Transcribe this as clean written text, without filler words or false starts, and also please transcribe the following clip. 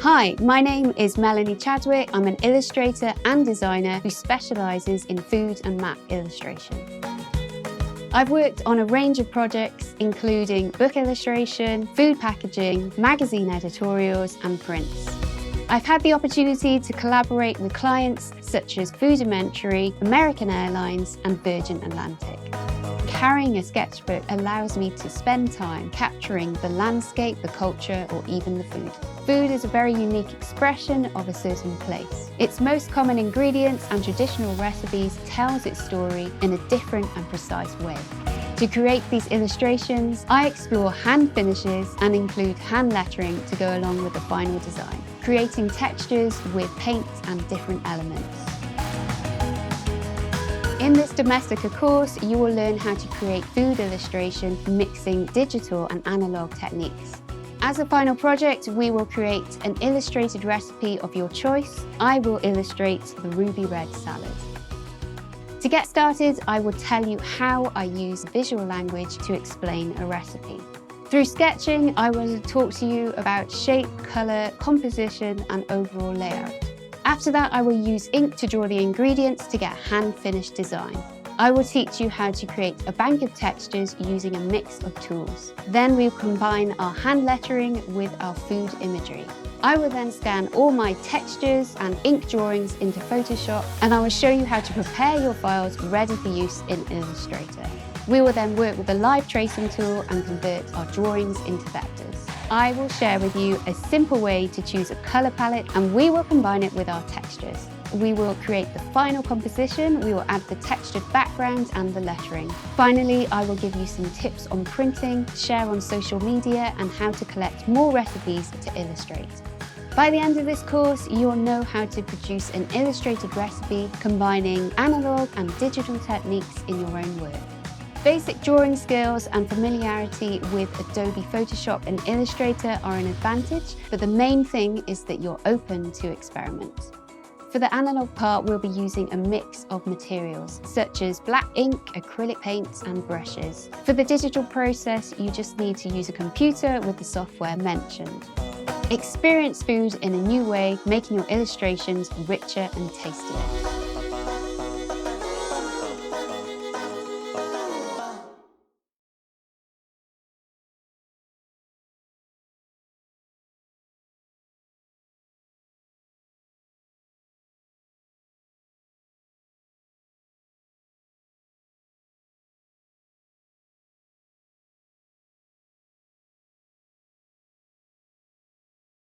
Hi, my name is Melanie Chadwick. I'm an illustrator and designer who specialises in food and map illustration. I've worked on a range of projects, including book illustration, food packaging, magazine editorials, and prints. I've had the opportunity to collaborate with clients such as Foodimentary, American Airlines, and Virgin Atlantic. Carrying a sketchbook allows me to spend time capturing the landscape, the culture, or even the food. Food is a very unique expression of a certain place. Its most common ingredients and traditional recipes tells its story in a different and precise way. To create these illustrations, I explore hand finishes and include hand lettering to go along with the final design, creating textures with paints and different elements. In this Domestika course, you will learn how to create food illustration mixing digital and analog techniques. As a final project, we will create an illustrated recipe of your choice. I will illustrate the ruby red salad. To get started, I will tell you how I use visual language to explain a recipe. Through sketching, I will talk to you about shape, colour, composition, and overall layout. After that, I will use ink to draw the ingredients to get a hand-finished design. I will teach you how to create a bank of textures using a mix of tools. Then we'll combine our hand lettering with our food imagery. I will then scan all my textures and ink drawings into Photoshop, and I will show you how to prepare your files ready for use in Illustrator. We will then work with the live tracing tool and convert our drawings into vectors. I will share with you a simple way to choose a colour palette, and we will combine it with our textures. We will create the final composition, we will add the textured background and the lettering. Finally, I will give you some tips on printing, share on social media, and how to collect more recipes to illustrate. By the end of this course, you'll know how to produce an illustrated recipe combining analog and digital techniques in your own work. Basic drawing skills and familiarity with Adobe Photoshop and Illustrator are an advantage, but the main thing is that you're open to experiment. For the analog part, we'll be using a mix of materials, such as black ink, acrylic paints, and brushes. For the digital process, you just need to use a computer with the software mentioned. Experience food in a new way, making your illustrations richer and tastier.